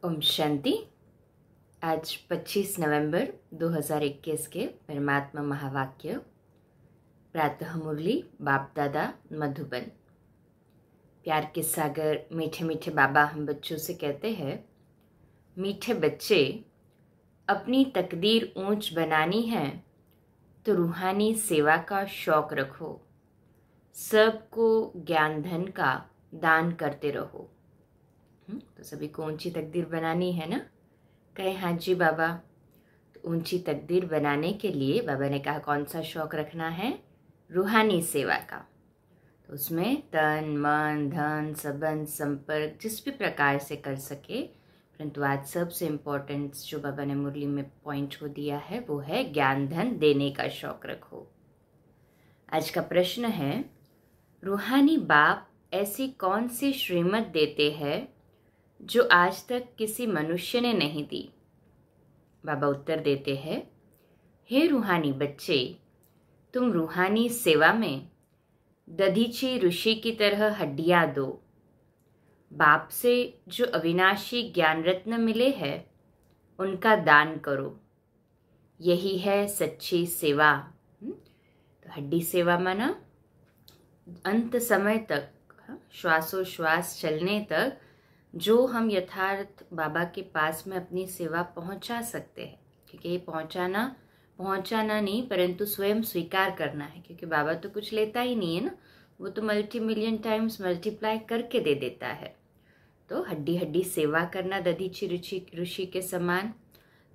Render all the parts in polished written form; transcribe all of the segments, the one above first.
ओम शांति। आज 25 नवंबर 2021 के परमात्मा महावाक्य प्रातः मुरली बाप दादा मधुबन। प्यार के सागर मीठे मीठे बाबा हम बच्चों से कहते हैं, मीठे बच्चे, अपनी तकदीर ऊंच बनानी है तो रूहानी सेवा का शौक रखो, सबको ज्ञान धन का दान करते रहो। तो सभी को ऊंची तकदीर बनानी है ना। कहे हाँ जी बाबा। तो ऊंची तकदीर बनाने के लिए बाबा ने कहा कौन सा शौक रखना है? रूहानी सेवा का। तो उसमें तन मन धन संबंध संपर्क जिस भी प्रकार से कर सके, परंतु आज सबसे इम्पोर्टेंट जो बाबा ने मुरली में पॉइंट को दिया है वो है ज्ञान धन देने का शौक रखो। आज का प्रश्न है, रूहानी बाप ऐसी कौन सी श्रीमत देते हैं जो आज तक किसी मनुष्य ने नहीं दी? बाबा उत्तर देते हैं, हे रूहानी बच्चे, तुम रूहानी सेवा में दधीची ऋषि की तरह हड्डियां दो। बाप से जो अविनाशी ज्ञान रत्न मिले हैं उनका दान करो, यही है सच्ची सेवा। तो हड्डी सेवा माना अंत समय तक, श्वासोश्वास चलने तक जो हम यथार्थ बाबा के पास में अपनी सेवा पहुंचा सकते हैं। क्योंकि ये पहुंचाना नहीं परंतु स्वयं स्वीकार करना है, क्योंकि बाबा तो कुछ लेता ही नहीं है ना, वो तो मल्टी मिलियन टाइम्स मल्टीप्लाई करके दे देता है। तो हड्डी हड्डी सेवा करना दधीची ऋषि के समान,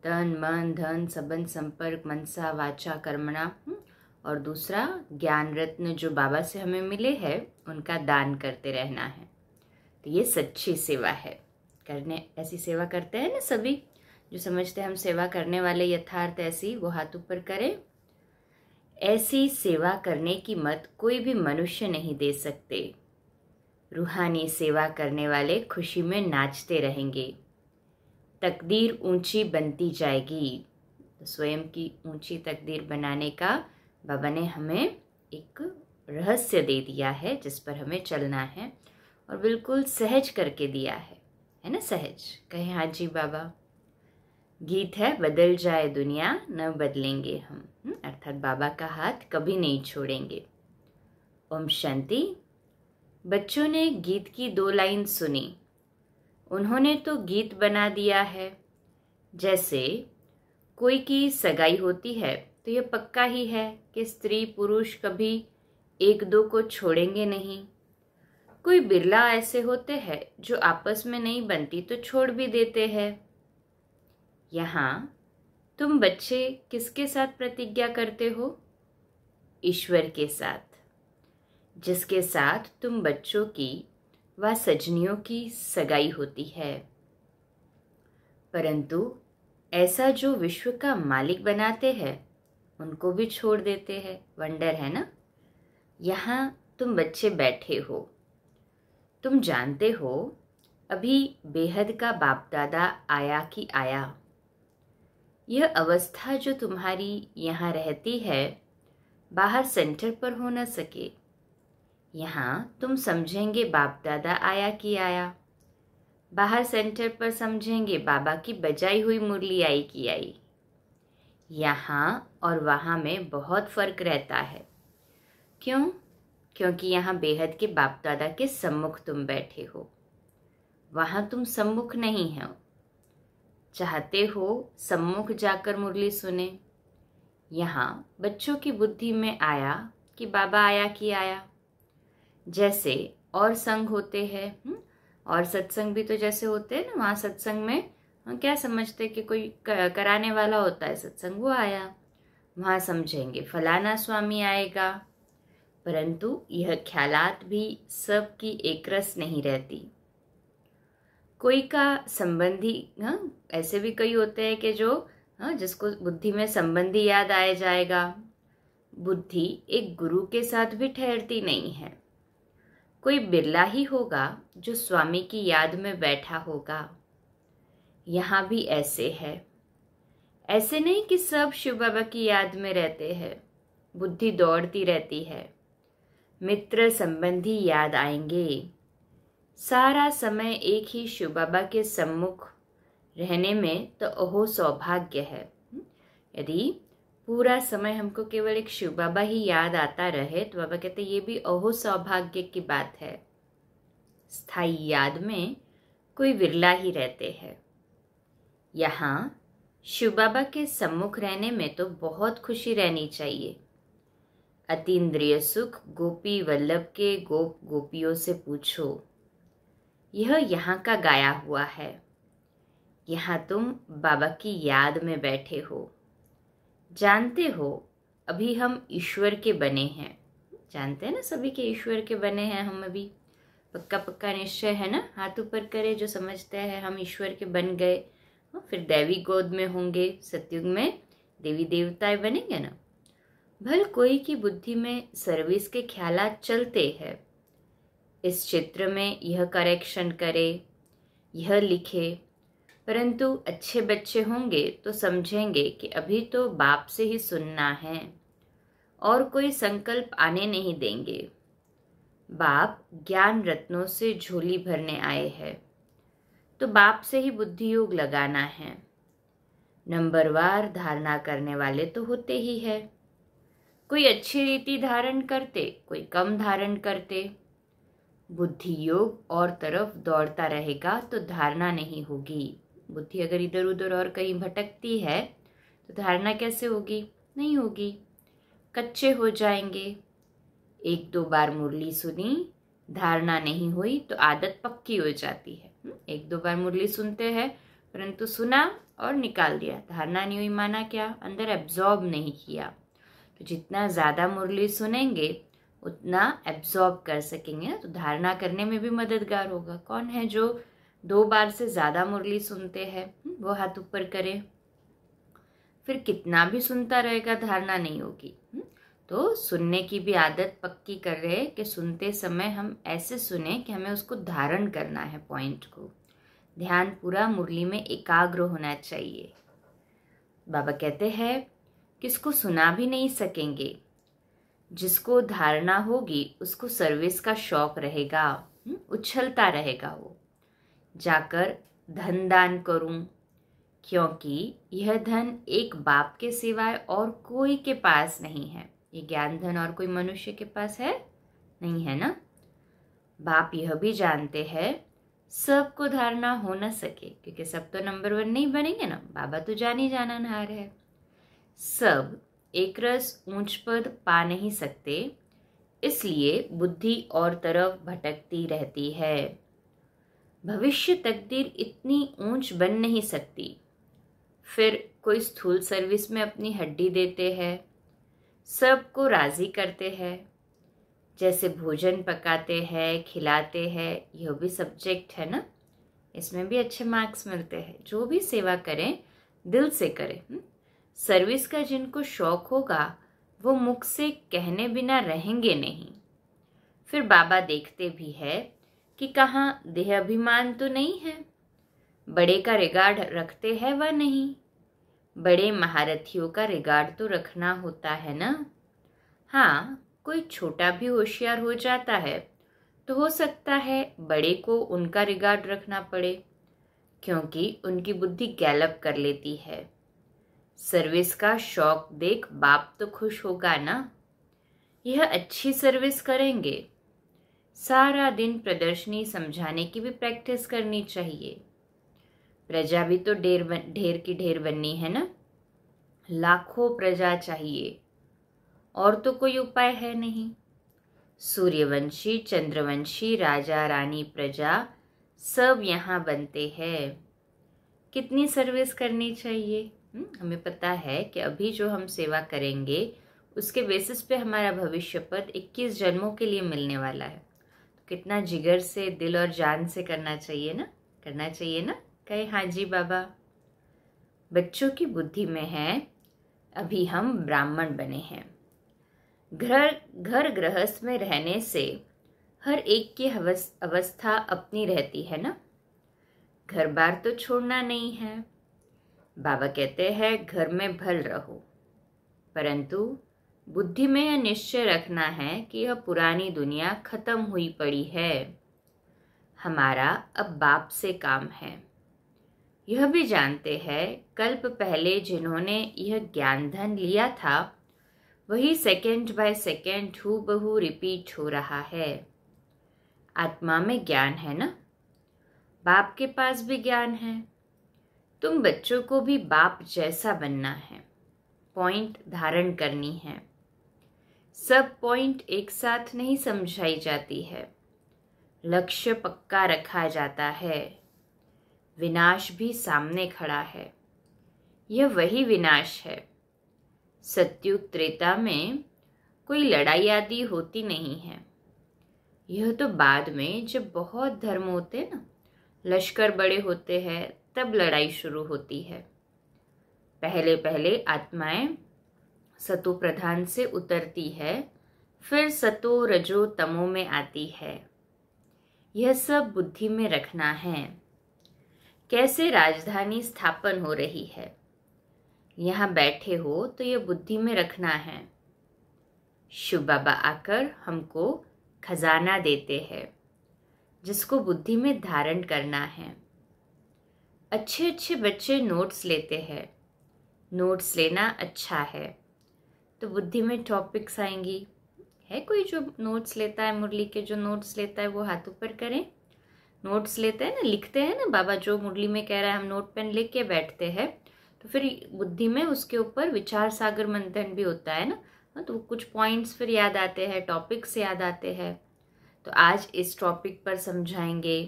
तन मन धन संबंध संपर्क मनसा वाचा कर्मणा, और दूसरा ज्ञान रत्न जो बाबा से हमें मिले हैं उनका दान करते रहना है। तो ये सच्ची सेवा है। करने ऐसी सेवा करते हैं ना सभी जो समझते हैं हम सेवा करने वाले, यथार्थ ऐसी, वो हाथ ऊपर करें। ऐसी सेवा करने की मत कोई भी मनुष्य नहीं दे सकते। रूहानी सेवा करने वाले खुशी में नाचते रहेंगे, तकदीर ऊंची बनती जाएगी। तो स्वयं की ऊंची तकदीर बनाने का बाबा ने हमें एक रहस्य दे दिया है जिस पर हमें चलना है, और बिल्कुल सहज करके दिया है ना। सहज कहे हाँ जी बाबा। गीत है, बदल जाए दुनिया न बदलेंगे हम, अर्थात बाबा का हाथ कभी नहीं छोड़ेंगे। ओम शांति। बच्चों ने गीत की 2 लाइन सुनी, उन्होंने तो गीत बना दिया है। जैसे कोई की सगाई होती है तो यह पक्का ही है कि स्त्री पुरुष कभी एक दो को छोड़ेंगे नहीं। कोई बिरला ऐसे होते हैं जो आपस में नहीं बनती तो छोड़ भी देते हैं। यहाँ तुम बच्चे किसके साथ प्रतिज्ञा करते हो? ईश्वर के साथ, जिसके साथ तुम बच्चों की व सजनियों की सगाई होती है। परंतु ऐसा जो विश्व का मालिक बनाते हैं उनको भी छोड़ देते हैं। वंडर है ना। यहाँ तुम बच्चे बैठे हो, तुम जानते हो अभी बेहद का बाप दादा आया कि आया। यह अवस्था जो तुम्हारी यहाँ रहती है बाहर सेंटर पर हो न सके। यहाँ तुम समझेंगे बाप दादा आया कि आया, बाहर सेंटर पर समझेंगे बाबा की बजाई हुई मुरली आई कि आई। यहाँ और वहाँ में बहुत फर्क रहता है। क्यों? क्योंकि यहाँ बेहद के बाप दादा के सम्मुख तुम बैठे हो, वहाँ तुम सम्मुख नहीं हो। चाहते हो सम्मुख जाकर मुरली सुने। यहाँ बच्चों की बुद्धि में आया कि बाबा आया कि आया। जैसे और संग होते हैं, और सत्संग भी तो जैसे होते हैं ना, वहाँ सत्संग में हम क्या समझते कि कोई कराने वाला होता है सत्संग, वो आया, वहाँ समझेंगे फलाना स्वामी आएगा। परंतु यह ख्यालात भी सबकी एक रस नहीं रहती। कोई का संबंधी, ऐसे भी कई होते हैं कि जो जिसको बुद्धि में संबंधी याद आ जाएगा। बुद्धि एक गुरु के साथ भी ठहरती नहीं है। कोई बिरला ही होगा जो स्वामी की याद में बैठा होगा। यहाँ भी ऐसे है। ऐसे नहीं कि सब शिव बाबा की याद में रहते हैं, बुद्धि दौड़ती रहती है। मित्र संबंधी याद आएंगे। सारा समय एक ही शिव बाबा के सम्मुख रहने में तो अहो सौभाग्य है। यदि पूरा समय हमको केवल एक शिव बाबा ही याद आता रहे तो बाबा कहते ये भी अहो सौभाग्य की बात है। स्थायी याद में कोई विरला ही रहते हैं। यहाँ शिव बाबा के सम्मुख रहने में तो बहुत खुशी रहनी चाहिए। अतीन्द्रिय सुख गोपी वल्लभ के गोप गोपियों से पूछो, यह यहाँ का गाया हुआ है। यहाँ तुम बाबा की याद में बैठे हो। जानते हो अभी हम ईश्वर के बने हैं। जानते हैं ना सभी के ईश्वर के बने हैं हम अभी। पक्का पक्का निश्चय है ना, हाथ ऊपर करे जो समझते हैं हम ईश्वर के बन गए। फिर दैवी गोद में होंगे, सतयुग में देवी देवताएं बनेंगे ना। भल कोई की बुद्धि में सर्विस के ख्यालात चलते हैं। इस चित्र में यह करेक्शन करे, यह लिखे, परंतु अच्छे बच्चे होंगे तो समझेंगे कि अभी तो बाप से ही सुनना है और कोई संकल्प आने नहीं देंगे। बाप ज्ञान रत्नों से झोली भरने आए हैं तो बाप से ही बुद्धि योग लगाना है। नंबरवार धारणा करने वाले तो होते ही है। कोई अच्छी रीति धारण करते, कोई कम धारण करते। बुद्धि योग और तरफ दौड़ता रहेगा तो धारणा नहीं होगी। बुद्धि अगर इधर उधर और कहीं भटकती है तो धारणा कैसे होगी? नहीं होगी, कच्चे हो जाएंगे। एक दो बार मुरली सुनी, धारणा नहीं हुई तो आदत पक्की हो जाती है। एक दो बार मुरली सुनते हैं परंतु सुना और निकाल दिया, धारणा नहीं हुई, माना क्या? अंदर एब्जॉर्ब नहीं किया। तो जितना ज़्यादा मुरली सुनेंगे उतना एब्जॉर्ब कर सकेंगे ना, तो धारणा करने में भी मददगार होगा। कौन है जो 2 बार से ज़्यादा मुरली सुनते हैं? वो हाथ ऊपर करें। फिर कितना भी सुनता रहेगा धारणा नहीं होगी। तो सुनने की भी आदत पक्की कर रहे कि सुनते समय हम ऐसे सुने कि हमें उसको धारण करना है, पॉइंट को। ध्यान पूरा मुरली में एकाग्र होना चाहिए। बाबा कहते हैं किसको सुना भी नहीं सकेंगे। जिसको धारणा होगी उसको सर्विस का शौक रहेगा, उछलता रहेगा वो। जाकर धन दान करूं, क्योंकि यह धन एक बाप के सिवाय और कोई के पास नहीं है। ये ज्ञान धन और कोई मनुष्य के पास है नहीं, है ना। बाप यह भी जानते हैं सबको धारणा हो न सके, क्योंकि सब तो नंबर 1 नहीं बनेंगे ना। बाबा तो जानी जाननहार है। सब एक रस ऊंच पद पा नहीं सकते, इसलिए बुद्धि और तरफ भटकती रहती है। भविष्य तकदीर इतनी ऊंच बन नहीं सकती। फिर कोई स्थूल सर्विस में अपनी हड्डी देते हैं, सबको राजी करते हैं। जैसे भोजन पकाते हैं, खिलाते हैं, यह भी सब्जेक्ट है ना, इसमें भी अच्छे मार्क्स मिलते हैं। जो भी सेवा करें दिल से करें। सर्विस का जिनको शौक होगा वो मुख से कहने बिना रहेंगे नहीं। फिर बाबा देखते भी है कि कहाँ देह अभिमान तो नहीं है, बड़े का रिगार्ड रखते हैं व नहीं। बड़े महारथियों का रिगार्ड तो रखना होता है ना। हाँ, कोई छोटा भी होशियार हो जाता है तो हो सकता है बड़े को उनका रिगार्ड रखना पड़े, क्योंकि उनकी बुद्धि गैलप कर लेती है। सर्विस का शौक देख बाप तो खुश होगा ना। यह अच्छी सर्विस करेंगे। सारा दिन प्रदर्शनी समझाने की भी प्रैक्टिस करनी चाहिए। प्रजा भी तो ढेर की ढेर बननी है ना। लाखों प्रजा चाहिए और तो कोई उपाय है नहीं। सूर्यवंशी, चंद्रवंशी, राजा रानी, प्रजा सब यहाँ बनते हैं। कितनी सर्विस करनी चाहिए? हमें पता है कि अभी जो हम सेवा करेंगे उसके बेसिस पे हमारा भविष्य पद 21 जन्मों के लिए मिलने वाला है। तो कितना जिगर से, दिल और जान से करना चाहिए ना, करना चाहिए ना। कहे हाँ जी बाबा। बच्चों की बुद्धि में है अभी हम ब्राह्मण बने हैं। घर गृहस्थ में रहने से हर एक की अवस्था अपनी रहती है ना। घर बार तो छोड़ना नहीं है। बाबा कहते हैं घर में भल रहो, परंतु बुद्धि में यह निश्चय रखना है कि यह पुरानी दुनिया खत्म हुई पड़ी है। हमारा अब बाप से काम है। यह भी जानते हैं कल्प पहले जिन्होंने यह ज्ञान धन लिया था वही सेकंड बाय सेकंड हूबहू रिपीट हो रहा है। आत्मा में ज्ञान है ना, बाप के पास भी ज्ञान है। तुम बच्चों को भी बाप जैसा बनना है, पॉइंट धारण करनी है। सब पॉइंट एक साथ नहीं समझाई जाती है, लक्ष्य पक्का रखा जाता है। विनाश भी सामने खड़ा है, यह वही विनाश है। सत्युग त्रेता में कोई लड़ाई आदि होती नहीं है, यह तो बाद में जब बहुत धर्म होते हैं ना, लश्कर बड़े होते हैं, तब लड़ाई शुरू होती है। पहले पहले आत्माएं सतो प्रधान से उतरती है, फिर सतो रजो तमो में आती है। यह सब बुद्धि में रखना है। कैसे राजधानी स्थापन हो रही है, यहाँ बैठे हो तो यह बुद्धि में रखना है। शिव बाबा आकर हमको खजाना देते हैं, जिसको बुद्धि में धारण करना है। अच्छे अच्छे बच्चे नोट्स लेते हैं, नोट्स लेना अच्छा है, तो बुद्धि में टॉपिक्स आएंगी। है कोई जो नोट्स लेता है, मुरली के जो नोट्स लेता है वो हाथ ऊपर करें। नोट्स लेते हैं ना, लिखते हैं ना, बाबा जो मुरली में कह रहा है हम नोट पेन लेके बैठते हैं, तो फिर बुद्धि में उसके ऊपर विचार सागर मंथन भी होता है ना, तो कुछ पॉइंट्स फिर याद आते हैं, टॉपिक्स याद आते हैं। तो आज इस टॉपिक पर समझाएंगे।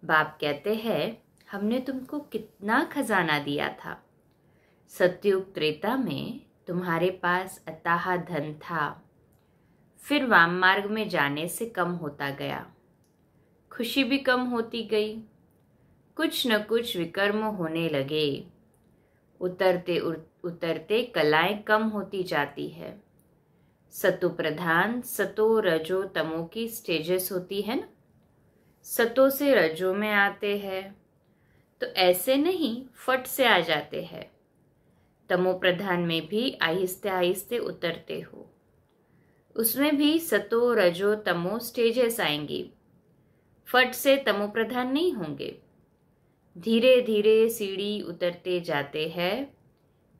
बाप कहते हैं हमने तुमको कितना खजाना दिया था। सतयुग त्रेता में तुम्हारे पास अथाह धन था, फिर वाम मार्ग में जाने से कम होता गया, खुशी भी कम होती गई, कुछ न कुछ विकर्म होने लगे। उतरते उतरते कलाएं कम होती जाती है। सतो प्रधान सतो रजो तमो की स्टेजेस होती है ना, सतो से रजो में आते हैं तो ऐसे नहीं फट से आ जाते हैं। तमो प्रधान में भी आहिस्ते आहिस्ते उतरते हो, उसमें भी सतो रजो तमो स्टेजेस आएंगी, फट से तमो प्रधान नहीं होंगे। धीरे धीरे सीढ़ी उतरते जाते हैं,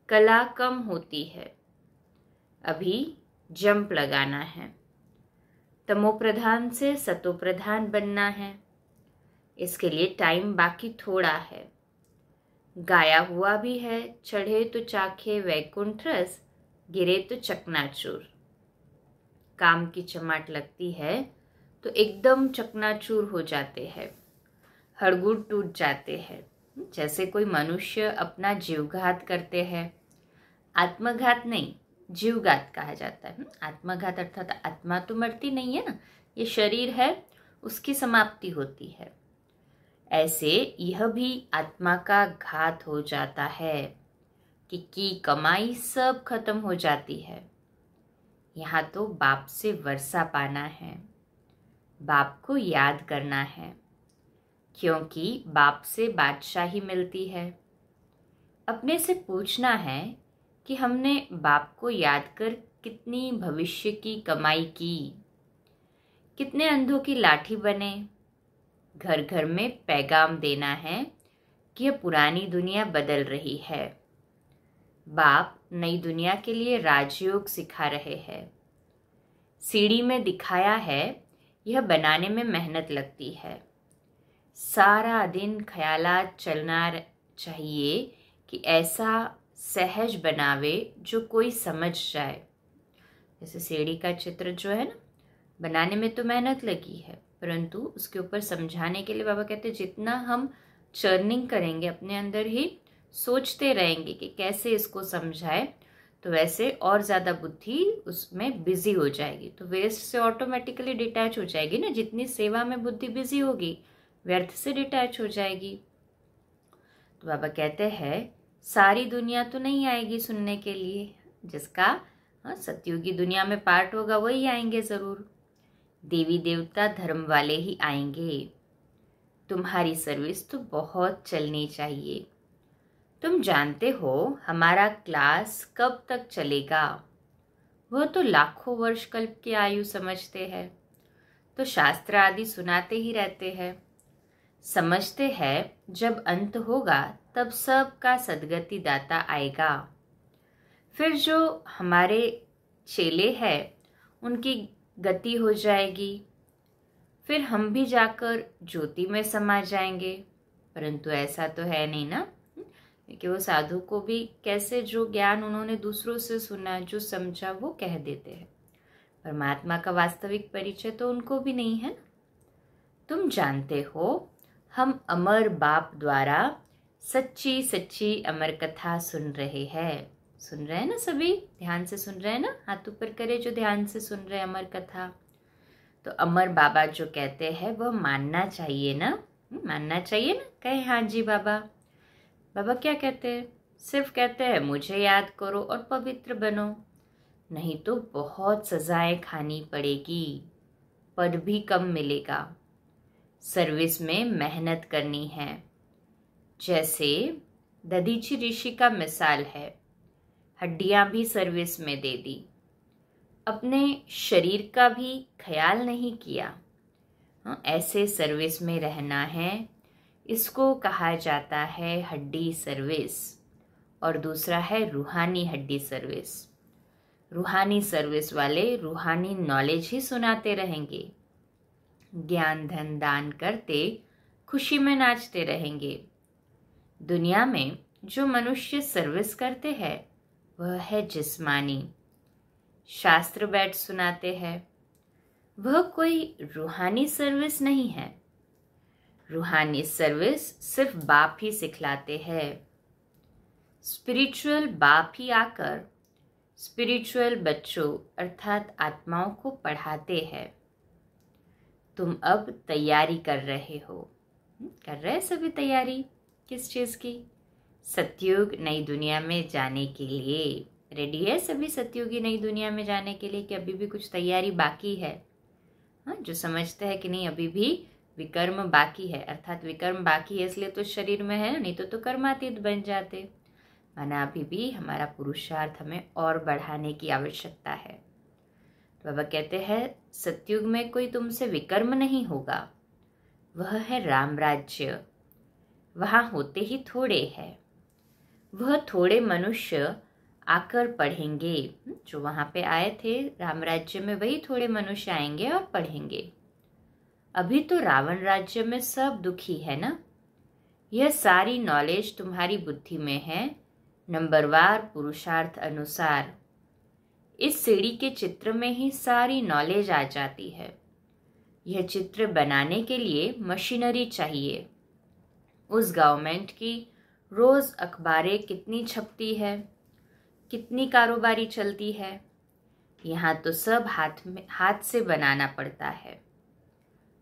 कला कम होती है। अभी जंप लगाना है, तमो प्रधान से सतो प्रधान बनना है। इसके लिए टाइम बाकी थोड़ा है। गाया हुआ भी है, चढ़े तो चाखे वैकुंठ रस, गिरे तो चकनाचूर। काम की चमाट लगती है तो एकदम चकनाचूर हो जाते हैं, हड़गुड़ टूट जाते हैं। जैसे कोई मनुष्य अपना जीवघात करते हैं, आत्मघात नहीं जीवघात कहा जाता है। आत्मघात अर्थात आत्मा तो मरती नहीं है ना, ये शरीर है उसकी समाप्ति होती है। ऐसे यह भी आत्मा का घात हो जाता है कि कमाई सब खत्म हो जाती है। यहाँ तो बाप से वर्षा पाना है, बाप को याद करना है, क्योंकि बाप से बादशाही मिलती है। अपने से पूछना है कि हमने बाप को याद कर कितनी भविष्य की कमाई की, कितने अंधों की लाठी बने। घर घर में पैगाम देना है कि यह पुरानी दुनिया बदल रही है। बाप नई दुनिया के लिए राजयोग सिखा रहे हैं। सीढ़ी में दिखाया है, यह बनाने में मेहनत लगती है। सारा दिन ख्यालात चलना चाहिए कि ऐसा सहज बनावे जो कोई समझ जाए। जैसे सीढ़ी का चित्र जो है ना, बनाने में तो मेहनत लगी है, परंतु उसके ऊपर समझाने के लिए बाबा कहते हैं जितना हम चर्निंग करेंगे, अपने अंदर ही सोचते रहेंगे कि कैसे इसको समझाए, तो वैसे और ज़्यादा बुद्धि उसमें बिजी हो जाएगी। तो वेस्ट से ऑटोमेटिकली डिटैच हो जाएगी ना, जितनी सेवा में बुद्धि बिजी होगी व्यर्थ से डिटैच हो जाएगी। तो बाबा कहते हैं सारी दुनिया तो नहीं आएगी सुनने के लिए, जिसका सतयुगी दुनिया में पार्ट होगा वही आएंगे ज़रूर। देवी देवता धर्म वाले ही आएंगे। तुम्हारी सर्विस तो बहुत चलनी चाहिए। तुम जानते हो हमारा क्लास कब तक चलेगा? वह तो लाखों वर्ष कल्प की आयु समझते हैं, तो शास्त्र आदि सुनाते ही रहते हैं। समझते हैं जब अंत होगा तब सबका सद्गति दाता आएगा। फिर जो हमारे चेले हैं उनकी गति हो जाएगी, फिर हम भी जाकर ज्योति में समा जाएंगे। परंतु ऐसा तो है नहीं ना, कि वो साधु को भी कैसे जो ज्ञान उन्होंने दूसरों से सुना, जो समझा, वो कह देते हैं। परमात्मा का वास्तविक परिचय तो उनको भी नहीं है ना। तुम जानते हो हम अमर बाप द्वारा सच्ची सच्ची अमर कथा सुन रहे हैं। सुन रहे हैं ना सभी? ध्यान से सुन रहे हैं ना? हाथ ऊपर करे जो ध्यान से सुन रहे हैं अमर कथा। तो अमर बाबा जो कहते हैं वह मानना चाहिए ना, मानना चाहिए ना। कहे हाँ जी बाबा। बाबा क्या कहते हैं? सिर्फ कहते हैं मुझे याद करो और पवित्र बनो, नहीं तो बहुत सजाएं खानी पड़ेगी, पद भी कम मिलेगा। सर्विस में मेहनत करनी है। जैसे दधीची ऋषि का मिसाल है, हड्डियां भी सर्विस में दे दी, अपने शरीर का भी ख्याल नहीं किया। ऐसे सर्विस में रहना है। इसको कहा जाता है हड्डी सर्विस। और दूसरा है रूहानी हड्डी सर्विस। रूहानी सर्विस वाले रूहानी नॉलेज ही सुनाते रहेंगे, ज्ञान धन दान करते खुशी में नाचते रहेंगे। दुनिया में जो मनुष्य सर्विस करते हैं वह है जिस्मानी, शास्त्र बैठ सुनाते हैं। वह कोई रूहानी सर्विस नहीं है। रूहानी सर्विस सिर्फ बाप ही सिखलाते हैं। स्पिरिचुअल बाप ही आकर स्पिरिचुअल बच्चों अर्थात आत्माओं को पढ़ाते हैं। तुम अब तैयारी कर रहे हो। कर रहे हैं सभी तैयारी। किस चीज की? सतयुग नई दुनिया में जाने के लिए रेडी है सभी सतयुगी नई दुनिया में जाने के लिए, कि अभी भी कुछ तैयारी बाकी है? हाँ, जो समझते हैं कि नहीं अभी भी विकर्म बाकी है, अर्थात विकर्म बाकी है इसलिए तो शरीर में है, नहीं तो कर्मातीत बन जाते। माना अभी भी हमारा पुरुषार्थ हमें और बढ़ाने की आवश्यकता है। तो बाबा कहते हैं सतयुग में कोई तुमसे विकर्म नहीं होगा, वह है राम राज्य। वहाँ होते ही थोड़े हैं। वह थोड़े मनुष्य आकर पढ़ेंगे। जो वहाँ पे आए थे राम राज्य में, वही थोड़े मनुष्य आएंगे और पढ़ेंगे। अभी तो रावण राज्य में सब दुखी है ना। यह सारी नॉलेज तुम्हारी बुद्धि में है, नंबरवार पुरुषार्थ अनुसार। इस सीढ़ी के चित्र में ही सारी नॉलेज आ जाती है। यह चित्र बनाने के लिए मशीनरी चाहिए। उस गवर्नमेंट की रोज अखबारें कितनी छपती है, कितनी कारोबारी चलती है। यहाँ तो सब हाथ से बनाना पड़ता है।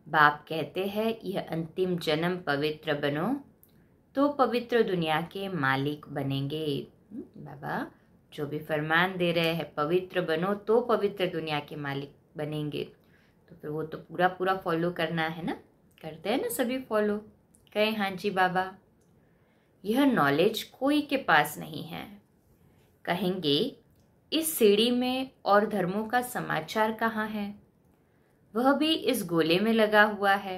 बाप कहते हैं यह अंतिम जन्म पवित्र बनो तो पवित्र दुनिया के मालिक बनेंगे। बाबा जो भी फरमान दे रहे हैं पवित्र बनो तो पवित्र दुनिया के मालिक बनेंगे, तो फिर वो तो पूरा पूरा फॉलो करना है ना। करते हैं ना सभी फॉलो? कहे हाँ जी बाबा। यह नॉलेज कोई के पास नहीं है। कहेंगे इस सीढ़ी में और धर्मों का समाचार कहाँ है? वह भी इस गोले में लगा हुआ है।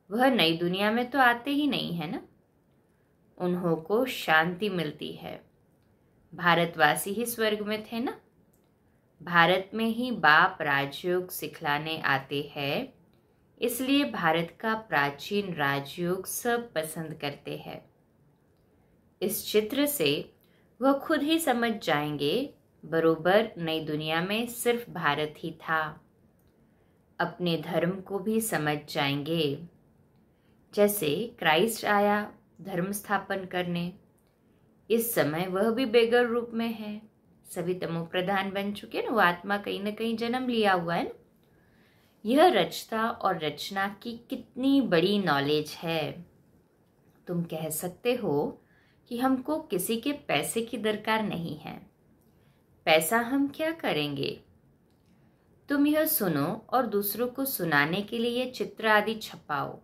वह नई दुनिया में तो आते ही नहीं है ना। उन्हों को शांति मिलती है। भारतवासी ही स्वर्ग में थे ना। भारत में ही बाप राजयोग सिखलाने आते हैं, इसलिए भारत का प्राचीन राजयोग सब पसंद करते हैं। इस चित्र से वह खुद ही समझ जाएंगे बरोबर नई दुनिया में सिर्फ भारत ही था। अपने धर्म को भी समझ जाएंगे। जैसे क्राइस्ट आया धर्म स्थापन करने, इस समय वह भी बेगर रूप में है। सभी तमो प्रधान बन चुके ना, वो आत्मा कहीं ना कहीं जन्म लिया हुआ है ना। यह रचता और रचना की कितनी बड़ी नॉलेज है। तुम कह सकते हो कि हमको किसी के पैसे की दरकार नहीं है। पैसा हम क्या करेंगे? तुम यह सुनो और दूसरों को सुनाने के लिए ये चित्र आदि छपाओ।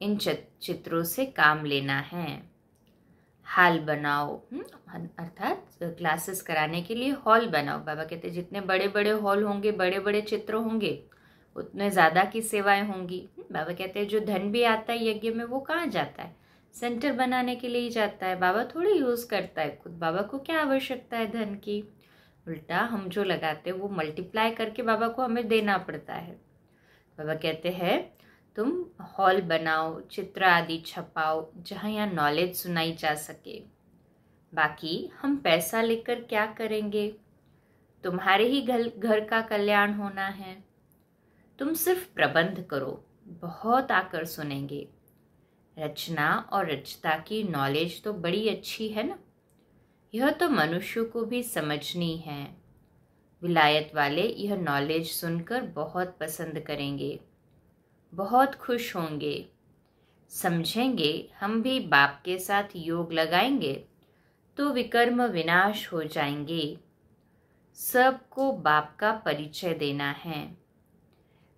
इन चित्रों से काम लेना है। हॉल बनाओ, अर्थात क्लासेस कराने के लिए हॉल बनाओ। बाबा कहते जितने बड़े बड़े हॉल होंगे, बड़े बड़े चित्र होंगे, उतने ज़्यादा की सेवाएं होंगी। बाबा कहते हैं जो धन भी आता है यज्ञ में वो कहाँ जाता है, सेंटर बनाने के लिए ही जाता है, बाबा थोड़ी यूज़ करता है खुद। बाबा को क्या आवश्यकता है धन की, उल्टा हम जो लगाते हैं वो मल्टीप्लाई करके बाबा को हमें देना पड़ता है। बाबा कहते हैं तुम हॉल बनाओ, चित्र आदि छपाओ जहाँ यहाँ नॉलेज सुनाई जा सके, बाकी हम पैसा लेकर क्या करेंगे, तुम्हारे ही घर का कल्याण होना है। तुम सिर्फ प्रबंध करो, बहुत आकर सुनेंगे। रचना और रचता की नॉलेज तो बड़ी अच्छी है ना, यह तो मनुष्य को भी समझनी है। विलायत वाले यह नॉलेज सुनकर बहुत पसंद करेंगे, बहुत खुश होंगे, समझेंगे हम भी बाप के साथ योग लगाएंगे तो विकर्म विनाश हो जाएंगे। सबको बाप का परिचय देना है,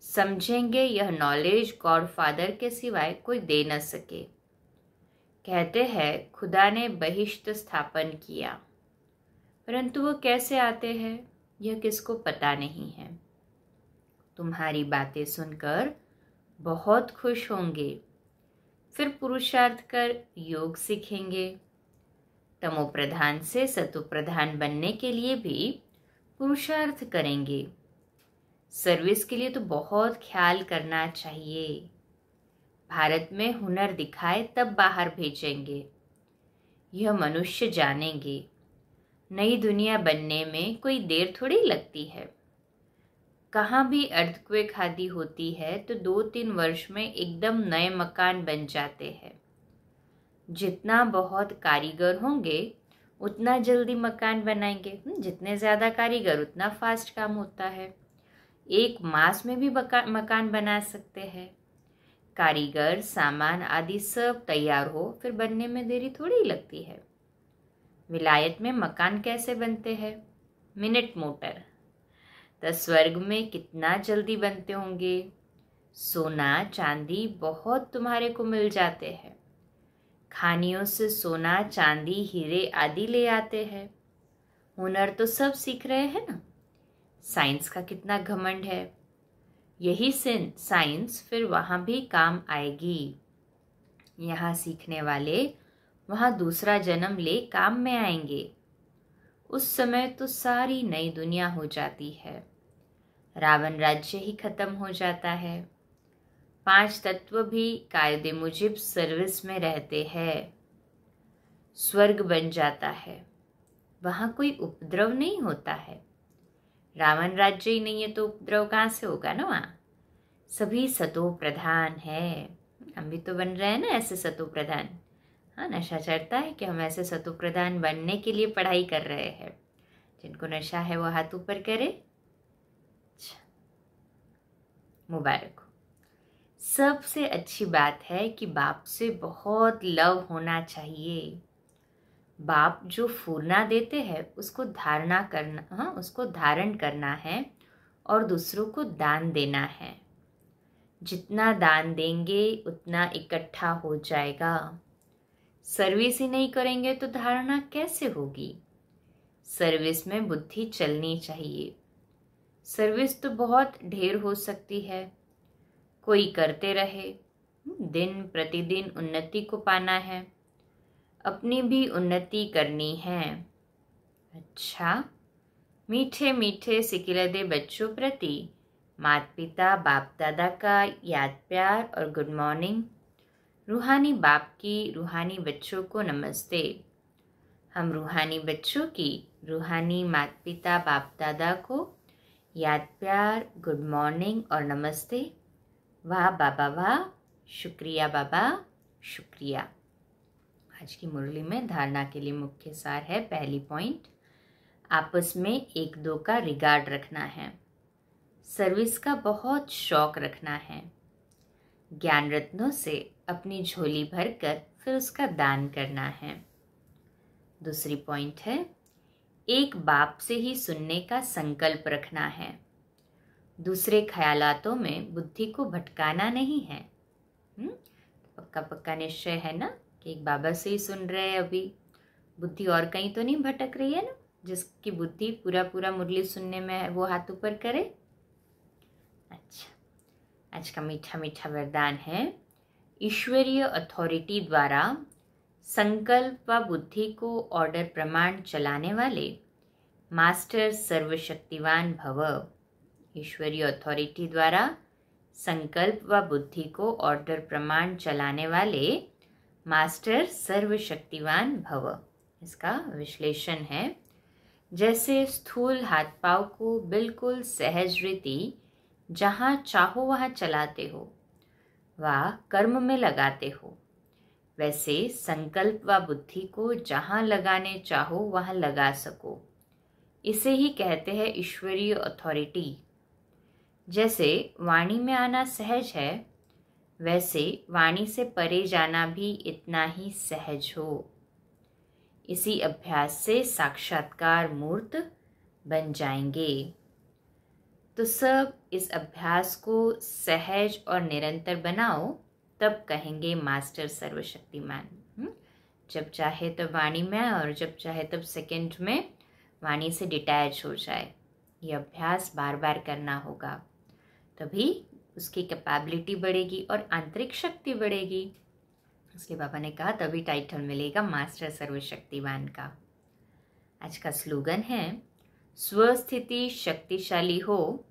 समझेंगे यह नॉलेज गॉडफादर के सिवाय कोई दे न सके। कहते हैं खुदा ने बहिष्ट स्थापन किया, परंतु वो कैसे आते हैं यह किसको पता नहीं है। तुम्हारी बातें सुनकर बहुत खुश होंगे, फिर पुरुषार्थ कर योग सीखेंगे। तमो प्रधान से सतो प्रधान बनने के लिए भी पुरुषार्थ करेंगे। सर्विस के लिए तो बहुत ख्याल करना चाहिए। भारत में हुनर दिखाए तब बाहर भेजेंगे, यह मनुष्य जानेंगे। नई दुनिया बनने में कोई देर थोड़ी लगती है। कहाँ भी अर्थक्वेक आदि होती है तो 2-3 वर्ष में एकदम नए मकान बन जाते हैं। जितना बहुत कारीगर होंगे उतना जल्दी मकान बनाएंगे। जितने ज़्यादा कारीगर उतना फास्ट काम होता है। 1 मास में भी मकान बना सकते हैं। कारीगर सामान आदि सब तैयार हो फिर बनने में देरी थोड़ी लगती है। विलायत में मकान कैसे बनते हैं, मिनट मोटर। तो स्वर्ग में कितना जल्दी बनते होंगे। सोना चांदी बहुत तुम्हारे को मिल जाते हैं। खानियों से सोना चांदी हीरे आदि ले आते हैं। हुनर तो सब सीख रहे हैं ना। साइंस का कितना घमंड है। यही साइंस फिर वहाँ भी काम आएगी। यहाँ सीखने वाले वहाँ दूसरा जन्म ले काम में आएंगे। उस समय तो सारी नई दुनिया हो जाती है। रावण राज्य ही खत्म हो जाता है। 5 तत्व भी कायदे मुजिब सर्विस में रहते हैं। स्वर्ग बन जाता है, वहाँ कोई उपद्रव नहीं होता है। रावण राज्य ही नहीं है तो उपद्रव कहाँ से होगा ना। वहाँ सभी सतो प्रधान है। हम भी तो बन रहे हैं ना ऐसे सतो प्रधान। हाँ, नशा चढ़ता है कि हम ऐसे सतो प्रधान बनने के लिए पढ़ाई कर रहे हैं। जिनको नशा है वो हाथ ऊपर करे। मुबारक हो। सबसे अच्छी बात है कि बाप से बहुत लव होना चाहिए। बाप जो फूरना देते हैं उसको उसको धारण करना है और दूसरों को दान देना है। जितना दान देंगे उतना इकट्ठा हो जाएगा। सर्विस ही नहीं करेंगे तो धारणा कैसे होगी। सर्विस में बुद्धि चलनी चाहिए। सर्विस तो बहुत ढेर हो सकती है, कोई करते रहे। दिन प्रतिदिन उन्नति को पाना है, अपनी भी उन्नति करनी है। अच्छा, मीठे मीठे सिकिलदे बच्चों प्रति माता पिता बाप दादा का याद प्यार और गुड मॉर्निंग। रूहानी बाप की रूहानी बच्चों को नमस्ते। हम रूहानी बच्चों की रूहानी माता पिता बाप दादा को याद प्यार, गुड मॉर्निंग और नमस्ते। वाह बाबा वाह, शुक्रिया बाबा शुक्रिया। आज की मुरली में धारणा के लिए मुख्य सार है। पहली पॉइंट, आपस में 1-2 का रिगार्ड रखना है। सर्विस का बहुत शौक रखना है। ज्ञान रत्नों से अपनी झोली भरकर फिर उसका दान करना है। दूसरी पॉइंट है, एक बाप से ही सुनने का संकल्प रखना है। दूसरे ख्यालातों में बुद्धि को भटकाना नहीं है। पक्का पक्का निश्चय है ना कि एक बाबा से ही सुन रहे हैं। अभी बुद्धि और कहीं तो नहीं भटक रही है ना। जिसकी बुद्धि पूरा मुरली सुनने में है वो हाथ ऊपर करे। अच्छा, आज का मीठा मीठा वरदान है, ईश्वरीय अथॉरिटी द्वारा संकल्प व बुद्धि को ऑर्डर प्रमाण चलाने वाले मास्टर सर्वशक्तिवान भव। ईश्वरीय अथॉरिटी द्वारा संकल्प व बुद्धि को ऑर्डर प्रमाण चलाने वाले मास्टर सर्वशक्तिवान भव। इसका विश्लेषण है, जैसे स्थूल हाथ पांव को बिल्कुल सहज रीति जहाँ चाहो वहाँ चलाते हो व कर्म में लगाते हो, वैसे संकल्प व बुद्धि को जहाँ लगाने चाहो वहाँ लगा सको। इसे ही कहते हैं ईश्वरीय अथॉरिटी। जैसे वाणी में आना सहज है, वैसे वाणी से परे जाना भी इतना ही सहज हो। इसी अभ्यास से साक्षात्कार मूर्त बन जाएंगे। तो सब इस अभ्यास को सहज और निरंतर बनाओ, तब कहेंगे मास्टर सर्वशक्तिमान। जब चाहे तब वाणी में और जब चाहे तब सेकंड में वाणी से डिटैच हो जाए। ये अभ्यास बार बार करना होगा, तभी उसकी कैपेबिलिटी बढ़ेगी और आंतरिक शक्ति बढ़ेगी। इसलिए बाबा ने कहा तभी टाइटल मिलेगा मास्टर सर्वशक्तिवान का। आज का स्लोगन है, स्वस्थिति शक्तिशाली हो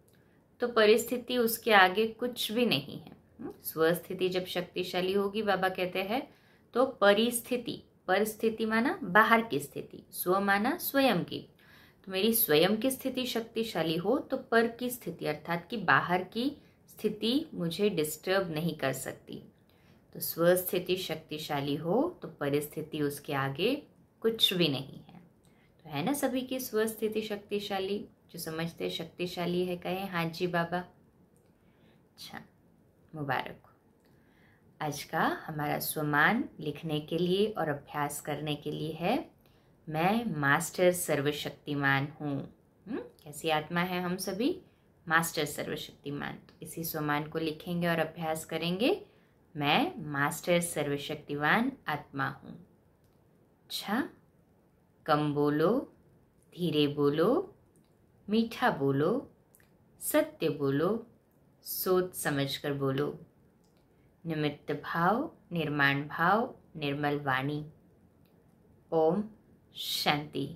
तो परिस्थिति उसके आगे कुछ भी नहीं है। स्वस्थिति जब शक्तिशाली होगी, बाबा कहते हैं, तो परिस्थिति माना बाहर की स्थिति, स्व माना स्वयं की। तो मेरी स्वयं की स्थिति शक्तिशाली हो तो पर की स्थिति अर्थात कि बाहर की स्थिति मुझे डिस्टर्ब नहीं कर सकती। तो स्वस्थिति शक्तिशाली हो तो परिस्थिति उसके आगे कुछ भी नहीं है। तो है ना सभी की स्वस्थिति शक्तिशाली? जो समझते शक्तिशाली है कहें हाँ जी बाबा। अच्छा, मुबारक हो। आज का हमारा स्वमान लिखने के लिए और अभ्यास करने के लिए है, मैं मास्टर सर्वशक्तिमान हूँ। कैसी आत्मा है हम सभी? मास्टर सर्वशक्तिमान। तो इसी स्वमान को लिखेंगे और अभ्यास करेंगे, मैं मास्टर सर्वशक्तिवान आत्मा हूँ। अच्छा, कम बोलो, धीरे बोलो, मीठा बोलो, सत्य बोलो, सोच समझकर बोलो। निमित्त भाव, निर्माण भाव, निर्मल वाणी। ओम शांति।